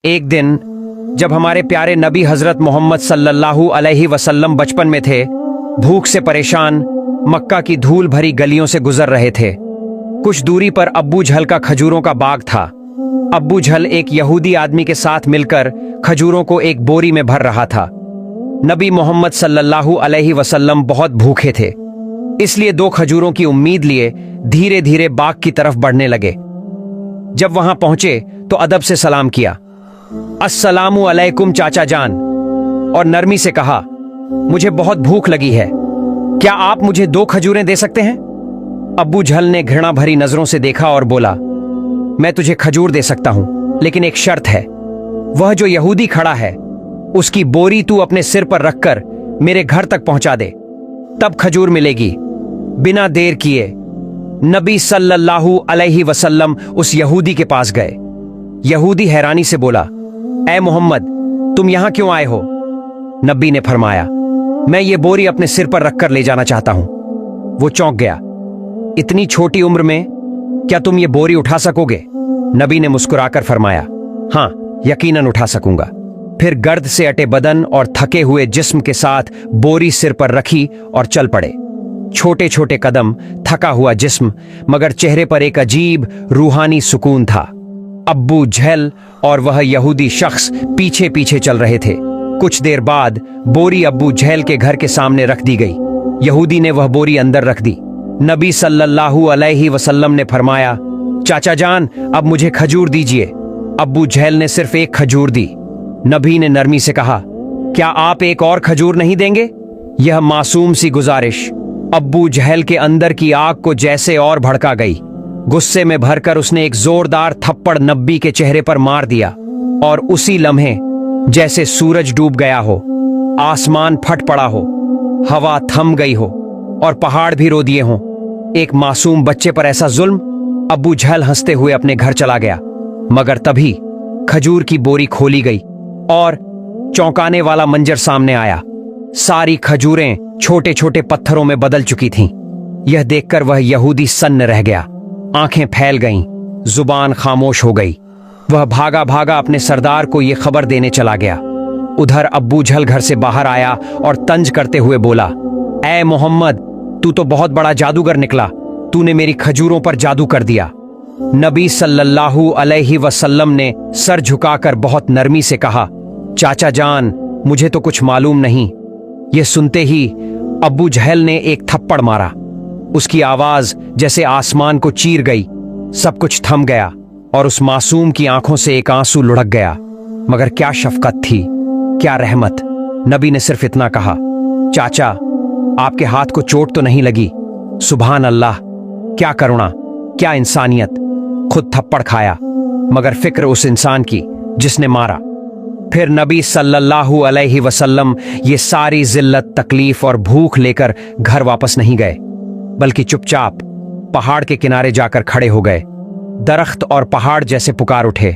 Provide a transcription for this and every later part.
एक दिन जब हमारे प्यारे नबी हजरत मोहम्मद सल्लल्लाहु अलैहि वसल्लम बचपन में थे, भूख से परेशान मक्का की धूल भरी गलियों से गुजर रहे थे। कुछ दूरी पर अब्बू झल का खजूरों का बाग था। अब्बू झल एक यहूदी आदमी के साथ मिलकर खजूरों को एक बोरी में भर रहा था। नबी मोहम्मद सल्लल्लाहु अलैहि वसल्लम बहुत भूखे थे, इसलिए दो खजूरों की उम्मीद लिए धीरे धीरे बाग की तरफ बढ़ने लगे। जब वहां पहुंचे तो अदब से सलाम किया, अस्सलामु अलैकुम चाचा जान, और नरमी से कहा, मुझे बहुत भूख लगी है, क्या आप मुझे दो खजूरें दे सकते हैं? अब्बू झल ने घृणा भरी नजरों से देखा और बोला, मैं तुझे खजूर दे सकता हूं, लेकिन एक शर्त है। वह जो यहूदी खड़ा है उसकी बोरी तू अपने सिर पर रखकर मेरे घर तक पहुंचा दे, तब खजूर मिलेगी। बिना देर किए नबी सल्लल्लाहु अलैहि वसल्लम उस यहूदी के पास गए। यहूदी हैरानी से बोला, ऐ मोहम्मद, तुम यहां क्यों आए हो? नबी ने फरमाया, मैं ये बोरी अपने सिर पर रखकर ले जाना चाहता हूं। वो चौंक गया, इतनी छोटी उम्र में क्या तुम ये बोरी उठा सकोगे? नबी ने मुस्कुराकर फरमाया, हां, यकीनन उठा सकूंगा। फिर गर्द से अटे बदन और थके हुए जिस्म के साथ बोरी सिर पर रखी और चल पड़े। छोटे छोटे कदम, थका हुआ जिस्म, मगर चेहरे पर एक अजीब रूहानी सुकून था। अब्बू झल और वह यहूदी शख्स पीछे पीछे चल रहे थे। कुछ देर बाद बोरी अब्बू झल के घर के सामने रख दी गई। यहूदी ने वह बोरी अंदर रख दी। नबी सल्लल्लाहु अलैहि वसल्लम ने फरमाया, चाचा जान, अब मुझे खजूर दीजिए। अब्बू झल ने सिर्फ एक खजूर दी। नबी ने नरमी से कहा, क्या आप एक और खजूर नहीं देंगे? यह मासूम सी गुजारिश अब्बू झल के अंदर की आग को जैसे और भड़का गई। गुस्से में भरकर उसने एक जोरदार थप्पड़ नबी के चेहरे पर मार दिया, और उसी लम्हे जैसे सूरज डूब गया हो, आसमान फट पड़ा हो, हवा थम गई हो और पहाड़ भी रो दिए हों। एक मासूम बच्चे पर ऐसा जुल्म! अब्बू झल हंसते हुए अपने घर चला गया, मगर तभी खजूर की बोरी खोली गई और चौंकाने वाला मंजर सामने आया। सारी खजूरें छोटे छोटे पत्थरों में बदल चुकी थीं। यह देखकर वह यहूदी सन्न रह गया। आंखें फैल गईं, जुबान खामोश हो गई। वह भागा भागा अपने सरदार को यह खबर देने चला गया। उधर अब्बू झल घर से बाहर आया और तंज करते हुए बोला, ऐ मोहम्मद, तू तो बहुत बड़ा जादूगर निकला, तूने मेरी खजूरों पर जादू कर दिया। नबी सल्लल्लाहु अलैहि वसल्लम ने सर झुकाकर बहुत नरमी से कहा, चाचा जान, मुझे तो कुछ मालूम नहीं। यह सुनते ही अब्बू झल ने एक थप्पड़ मारा। उसकी आवाज जैसे आसमान को चीर गई। सब कुछ थम गया और उस मासूम की आंखों से एक आंसू लुढ़क गया। मगर क्या शफकत थी, क्या रहमत! नबी ने सिर्फ इतना कहा, चाचा, आपके हाथ को चोट तो नहीं लगी? सुभान अल्लाह, क्या करुणा, क्या इंसानियत! खुद थप्पड़ खाया, मगर फिक्र उस इंसान की जिसने मारा। फिर नबी सल्लल्लाहु अलैहि वसल्लम ये सारी जिल्लत, तकलीफ और भूख लेकर घर वापस नहीं गए, बल्कि चुपचाप पहाड़ के किनारे जाकर खड़े हो गए। दरख्त और पहाड़ जैसे पुकार उठे,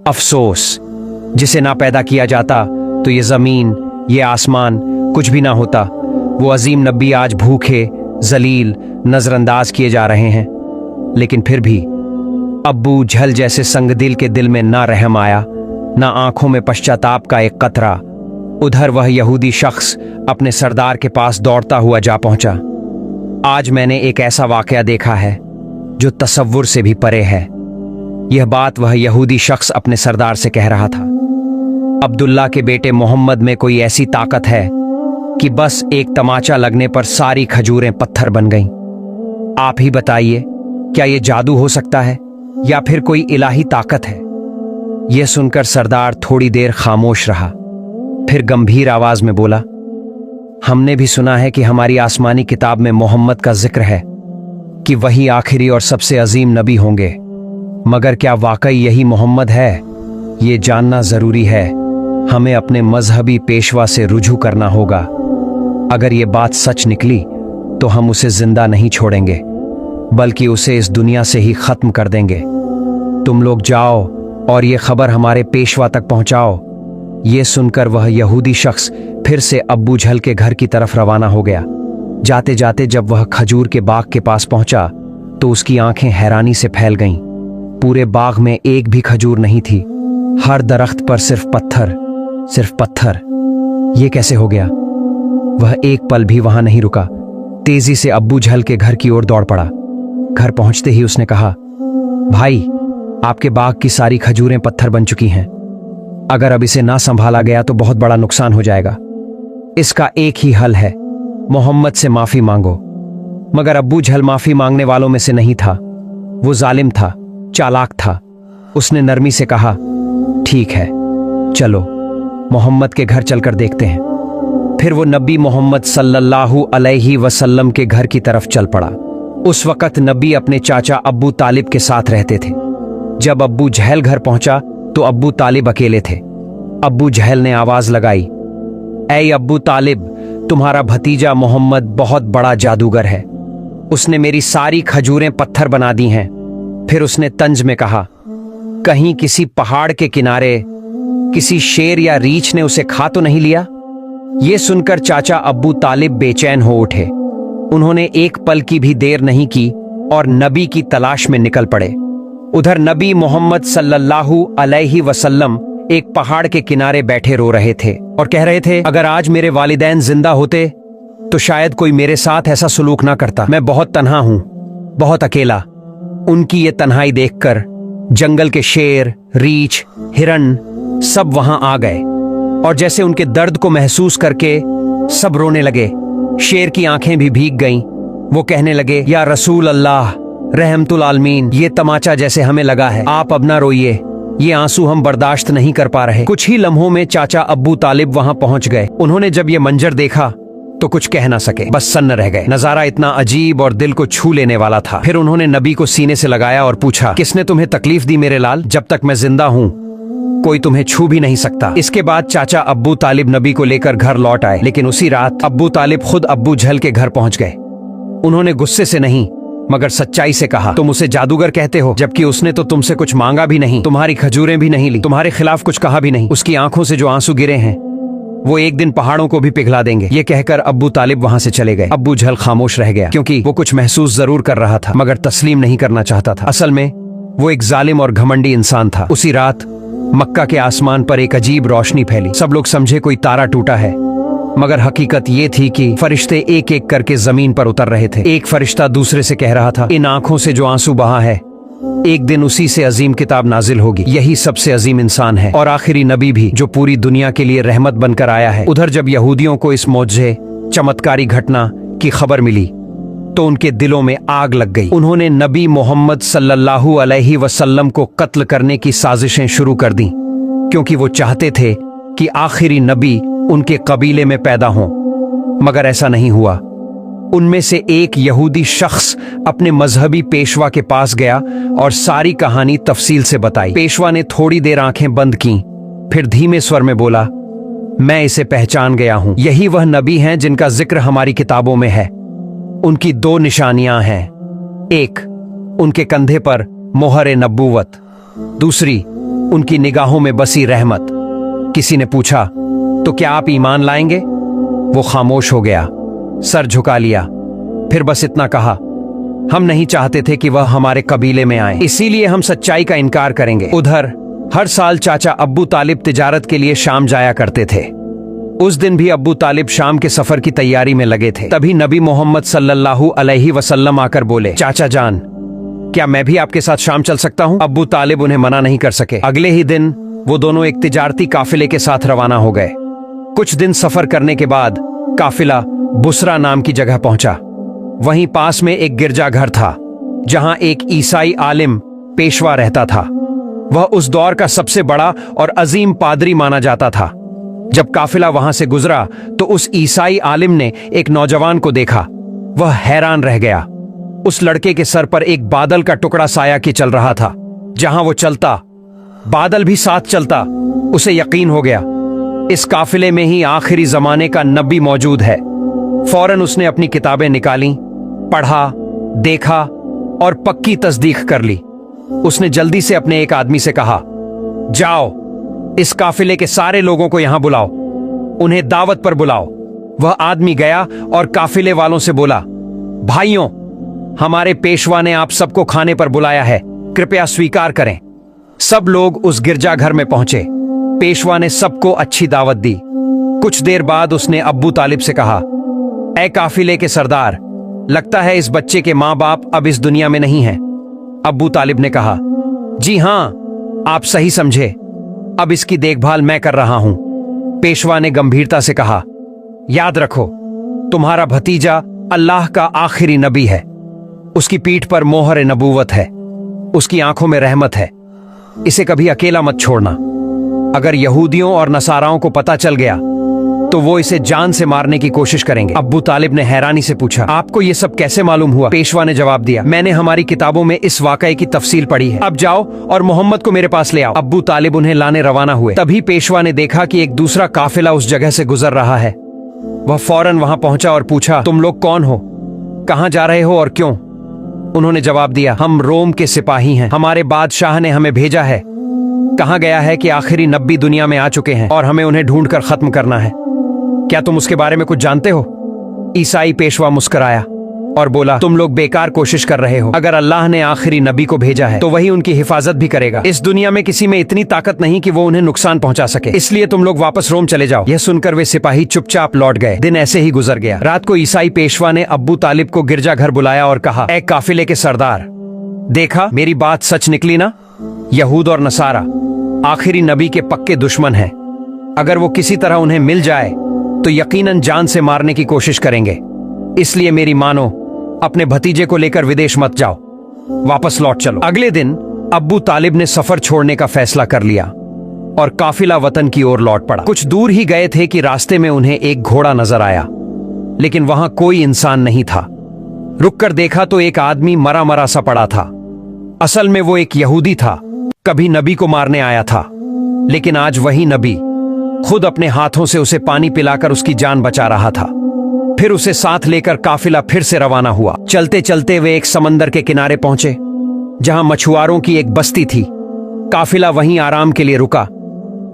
अफसोस, जिसे ना पैदा किया जाता तो ये जमीन, ये आसमान कुछ भी ना होता। वो अजीम नबी आज भूखे, जलील, नजरअंदाज किए जा रहे हैं। लेकिन फिर भी अब्बू झल जैसे संगदिल के दिल में ना रहम आया, ना आंखों में पश्चाताप का एक कतरा। उधर वह यहूदी शख्स अपने सरदार के पास दौड़ता हुआ जा पहुंचा। आज मैंने एक ऐसा वाकया देखा है जो तसव्वुर से भी परे है। यह बात वह यहूदी शख्स अपने सरदार से कह रहा था। अब्दुल्ला के बेटे मोहम्मद में कोई ऐसी ताकत है कि बस एक तमाचा लगने पर सारी खजूरें पत्थर बन गईं। आप ही बताइए, क्या यह जादू हो सकता है या फिर कोई इलाही ताकत है? यह सुनकर सरदार थोड़ी देर खामोश रहा, फिर गंभीर आवाज में बोला, हमने भी सुना है कि हमारी आसमानी किताब में मोहम्मद का जिक्र है कि वही आखिरी और सबसे अजीम नबी होंगे, मगर क्या वाकई यही मोहम्मद है? ये जानना जरूरी है। हमें अपने मजहबी पेशवा से रुजू करना होगा। अगर ये बात सच निकली तो हम उसे जिंदा नहीं छोड़ेंगे, बल्कि उसे इस दुनिया से ही खत्म कर देंगे। तुम लोग जाओ और ये खबर हमारे पेशवा तक पहुंचाओ। ये सुनकर वह यहूदी शख्स फिर से अब्बू झल के घर की तरफ रवाना हो गया। जाते जाते जब वह खजूर के बाग के पास पहुंचा तो उसकी आंखें हैरानी से फैल गईं। पूरे बाग में एक भी खजूर नहीं थी। हर दरख्त पर सिर्फ पत्थर। ये कैसे हो गया? वह एक पल भी वहां नहीं रुका। तेजी से अब्बू झल के घर की ओर दौड़ पड़ा। घर पहुंचते ही उसने कहा, भाई, आपके बाग की सारी खजूरें पत्थर बन चुकी हैं। अगर अब इसे ना संभाला गया तो बहुत बड़ा नुकसान हो जाएगा। इसका एक ही हल है, मोहम्मद से माफी मांगो। मगर अब्बू झल माफी मांगने वालों में से नहीं था। वो जालिम था, चालाक था। उसने नरमी से कहा, ठीक है, चलो मोहम्मद के घर चलकर देखते हैं। फिर वो नबी मोहम्मद सल्लल्लाहु अलैहि वसल्लम के घर की तरफ चल पड़ा। उस वक्त नबी अपने चाचा अब्बू तालिब के साथ रहते थे। जब अब्बू झैल घर पहुंचा तो अब्बू तालिब अकेले थे। अब्बू झैल ने आवाज लगाई, ऐ अब्बू तालिब, तुम्हारा भतीजा मोहम्मद बहुत बड़ा जादूगर है। उसने मेरी सारी खजूरें पत्थर बना दी हैं। फिर उसने तंज में कहा, कहीं किसी पहाड़ के किनारे किसी शेर या रीछ ने उसे खा तो नहीं लिया? ये सुनकर चाचा अब्बू तालिब बेचैन हो उठे। उन्होंने एक पल की भी देर नहीं की और नबी की तलाश में निकल पड़े। उधर नबी मोहम्मद सल्लल्लाहु अलैहि वसल्लम एक पहाड़ के किनारे बैठे रो रहे थे और कह रहे थे, अगर आज मेरे वालिदैन जिंदा होते तो शायद कोई मेरे साथ ऐसा सुलूक ना करता। मैं बहुत तन्हा हूं, बहुत अकेला। उनकी ये तन्हाई देखकर जंगल के शेर, रीछ, हिरन सब वहां आ गए और जैसे उनके दर्द को महसूस करके सब रोने लगे। शेर की आंखें भी भीग गईं। वो कहने लगे, या रसूल अल्लाह रहमतुल आलमीन, ये तमाचा जैसे हमें लगा है, आप अब ना रोइए, ये आंसू हम बर्दाश्त नहीं कर पा रहे। कुछ ही लम्हों में चाचा अब्बू तालिब वहां पहुंच गए। उन्होंने जब ये मंजर देखा तो कुछ कह ना सके, बस सन्न रह गए। नजारा इतना अजीब और दिल को छू लेने वाला था। फिर उन्होंने नबी को सीने से लगाया और पूछा, किसने तुम्हें तकलीफ दी मेरे लाल? जब तक मैं जिंदा हूं कोई तुम्हें छू भी नहीं सकता। इसके बाद चाचा अब्बू तालिब नबी को लेकर घर लौट आए, लेकिन उसी रात अब्बू तालिब खुद अब्बू झल के घर पहुंच गए। उन्होंने गुस्से से नहीं मगर सच्चाई से कहा, तुम उसे जादूगर कहते हो, जबकि उसने तो तुमसे कुछ मांगा भी नहीं, तुम्हारी खजूरें भी नहीं ली, तुम्हारे खिलाफ कुछ कहा भी नहीं। उसकी आंखों से जो आंसू गिरे हैं वो एक दिन पहाड़ों को भी पिघला देंगे। ये कहकर अब्बू तालिब वहां से चले गए। अब्बू झल खामोश रह गया, क्योंकि वो कुछ महसूस जरूर कर रहा था मगर तस्लीम नहीं करना चाहता था। असल में वो एक जालिम और घमंडी इंसान था। उसी रात मक्का के आसमान पर एक अजीब रोशनी फैली। सब लोग समझे कोई तारा टूटा है, मगर हकीकत ये थी कि फरिश्ते एक एक करके जमीन पर उतर रहे थे। एक फरिश्ता दूसरे से कह रहा था, इन आंखों से जो आंसू बहा है एक दिन उसी से अजीम किताब नाजिल होगी। यही सबसे अजीम इंसान है और आखिरी नबी भी, जो पूरी दुनिया के लिए रहमत बनकर आया है। उधर जब यहूदियों को इस मौजज़े चमत्कारी घटना की खबर मिली तो उनके दिलों में आग लग गई। उन्होंने नबी मोहम्मद सल्लल्लाहु अलैहि वसल्लम को कत्ल करने की साजिशें शुरू कर दी, क्योंकि वो चाहते थे कि आखिरी नबी उनके कबीले में पैदा हों। मगर ऐसा नहीं हुआ। उनमें से एक यहूदी शख्स अपने मजहबी पेशवा के पास गया और सारी कहानी तफसील से बताई। पेशवा ने थोड़ी देर आंखें बंद की, फिर धीमे स्वर में बोला, मैं इसे पहचान गया हूं। यही वह नबी हैं जिनका जिक्र हमारी किताबों में है। उनकी दो निशानियां हैं, एक उनके कंधे पर मोहर नबूवत, दूसरी उनकी निगाहों में बसी रहमत। किसी ने पूछा, तो क्या आप ईमान लाएंगे? वो खामोश हो गया, सर झुका लिया, फिर बस इतना कहा, हम नहीं चाहते थे कि वह हमारे कबीले में आए, इसीलिए हम सच्चाई का इनकार करेंगे। उधर हर साल चाचा अब्बू तालिब तिजारत के लिए शाम जाया करते थे। उस दिन भी अब्बू तालिब शाम के सफर की तैयारी में लगे थे। तभी नबी मोहम्मद सल्लल्लाहु अलैहि वसल्लम आकर बोले, चाचा जान, क्या मैं भी आपके साथ शाम चल सकता हूं? अब्बू तालिब उन्हें मना नहीं कर सके। अगले ही दिन वो दोनों एक तिजारती काफिले के साथ रवाना हो गए। कुछ दिन सफर करने के बाद काफिला बुसरा नाम की जगह पहुंचा। वहीं पास में एक गिरजाघर था जहां एक ईसाई आलिम पेशवा रहता था। वह उस दौर का सबसे बड़ा और अजीम पादरी माना जाता था। जब काफिला वहां से गुजरा तो उस ईसाई आलिम ने एक नौजवान को देखा। वह हैरान रह गया। उस लड़के के सर पर एक बादल का टुकड़ा साया की चल रहा था। जहां वो चलता बादल भी साथ चलता। उसे यकीन हो गया, इस काफिले में ही आखिरी जमाने का नबी मौजूद है। फौरन उसने अपनी किताबें निकाली, पढ़ा, देखा और पक्की तस्दीक कर ली। उसने जल्दी से अपने एक आदमी से कहा, जाओ इस काफिले के सारे लोगों को यहां बुलाओ, उन्हें दावत पर बुलाओ। वह आदमी गया और काफिले वालों से बोला, भाइयों, हमारे पेशवा ने आप सबको खाने पर बुलाया है, कृपया स्वीकार करें। सब लोग उस गिरजाघर में पहुंचे। पेशवा ने सबको अच्छी दावत दी। कुछ देर बाद उसने अब्बू तालिब से कहा, ऐ काफिले के सरदार, लगता है इस बच्चे के माँ बाप अब इस दुनिया में नहीं हैं। अब्बू तालिब ने कहा, जी हां, आप सही समझे, अब इसकी देखभाल मैं कर रहा हूं। पेशवा ने गंभीरता से कहा, याद रखो, तुम्हारा भतीजा अल्लाह का आखिरी नबी है। उसकी पीठ पर मोहर नबूवत है, उसकी आंखों में रहमत है। इसे कभी अकेला मत छोड़ना। अगर यहूदियों और नसाराओं को पता चल गया तो वो इसे जान से मारने की कोशिश करेंगे। अब्बू तालिब ने हैरानी से पूछा, आपको ये सब कैसे मालूम हुआ? पेशवा ने जवाब दिया, मैंने हमारी किताबों में इस वाकये की तफसील पढ़ी है। अब जाओ और मोहम्मद को मेरे पास ले आओ। अब्बू तालिब उन्हें लाने रवाना हुए। तभी पेशवा ने देखा कि एक दूसरा काफिला उस जगह से गुजर रहा है। वह फौरन वहां पहुंचा और पूछा, तुम लोग कौन हो, कहां जा रहे हो और क्यों? उन्होंने जवाब दिया, हम रोम के सिपाही हैं, हमारे बादशाह ने हमें भेजा है। कहा गया है कि आखिरी नबी दुनिया में आ चुके हैं और हमें उन्हें ढूंढकर खत्म करना है। क्या तुम उसके बारे में कुछ जानते हो? ईसाई पेशवा मुस्कुराया और बोला, तुम लोग बेकार कोशिश कर रहे हो। अगर अल्लाह ने आखिरी नबी को भेजा है तो वही उनकी हिफाजत भी करेगा। इस दुनिया में किसी में इतनी ताकत नहीं कि वो उन्हें नुकसान पहुंचा सके, इसलिए तुम लोग वापस रोम चले जाओ। यह सुनकर वे सिपाही चुपचाप लौट गए। दिन ऐसे ही गुजर गया। रात को ईसाई पेशवा ने अब्बू तालिब को गिरजाघर बुलाया और कहा, ऐ काफिले के सरदार, देखा मेरी बात सच निकली ना? यहूद और नसारा आखिरी नबी के पक्के दुश्मन हैं। अगर वो किसी तरह उन्हें मिल जाए तो यकीनन जान से मारने की कोशिश करेंगे। इसलिए मेरी मानो, अपने भतीजे को लेकर विदेश मत जाओ, वापस लौट चलो। अगले दिन अब्बू तालिब ने सफर छोड़ने का फैसला कर लिया और काफिला वतन की ओर लौट पड़ा। कुछ दूर ही गए थे कि रास्ते में उन्हें एक घोड़ा नजर आया, लेकिन वहां कोई इंसान नहीं था। रुककर देखा तो एक आदमी मरा मरा सा पड़ा था। असल में वो एक यहूदी था, कभी नबी को मारने आया था, लेकिन आज वही नबी खुद अपने हाथों से उसे पानी पिलाकर उसकी जान बचा रहा था। फिर उसे साथ लेकर काफिला फिर से रवाना हुआ। चलते चलते वे एक समंदर के किनारे पहुंचे जहां मछुआरों की एक बस्ती थी। काफिला वहीं आराम के लिए रुका,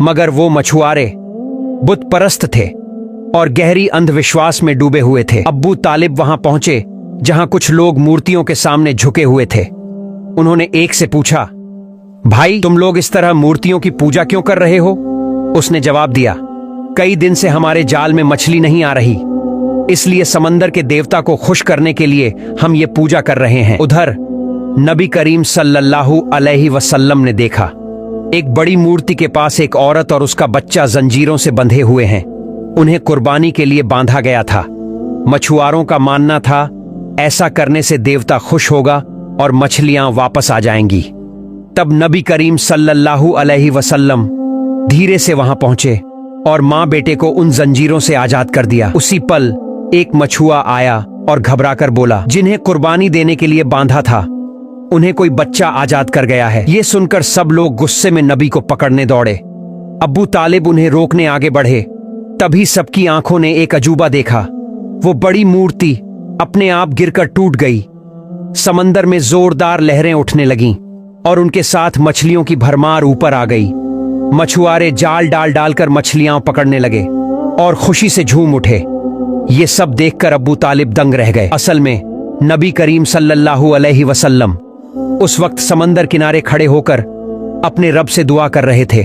मगर वो मछुआरे बुत परस्त थे और गहरी अंधविश्वास में डूबे हुए थे। अब्बू तालिब वहां पहुंचे जहां कुछ लोग मूर्तियों के सामने झुके हुए थे। उन्होंने एक से पूछा, भाई तुम लोग इस तरह मूर्तियों की पूजा क्यों कर रहे हो? उसने जवाब दिया, कई दिन से हमारे जाल में मछली नहीं आ रही, इसलिए समंदर के देवता को खुश करने के लिए हम ये पूजा कर रहे हैं। उधर नबी करीम सल्लल्लाहु अलैहि वसल्लम ने देखा, एक बड़ी मूर्ति के पास एक औरत और उसका बच्चा जंजीरों से बंधे हुए हैं। उन्हें कुर्बानी के लिए बांधा गया था। मछुआरों का मानना था ऐसा करने से देवता खुश होगा और मछलियां वापस आ जाएंगी। तब नबी करीम सल्लल्लाहु अलैहि वसल्लम धीरे से वहां पहुंचे और मां बेटे को उन जंजीरों से आजाद कर दिया। उसी पल एक मछुआ आया और घबराकर बोला, जिन्हें कुर्बानी देने के लिए बांधा था उन्हें कोई बच्चा आजाद कर गया है। ये सुनकर सब लोग गुस्से में नबी को पकड़ने दौड़े। अब्बू तालिब उन्हें रोकने आगे बढ़े। तभी सबकी आंखों ने एक अजूबा देखा। वो बड़ी मूर्ति अपने आप गिरकर टूट गई। समंदर में जोरदार लहरें उठने लगीं और उनके साथ मछलियों की भरमार ऊपर आ गई। मछुआरे जाल डाल डालकर मछलियां पकड़ने लगे और खुशी से झूम उठे। ये सब देखकर अब्बू तालिब दंग रह गए। असल में नबी करीम सल्लल्लाहु अलैहि वसल्लम उस वक्त समंदर किनारे खड़े होकर अपने रब से दुआ कर रहे थे।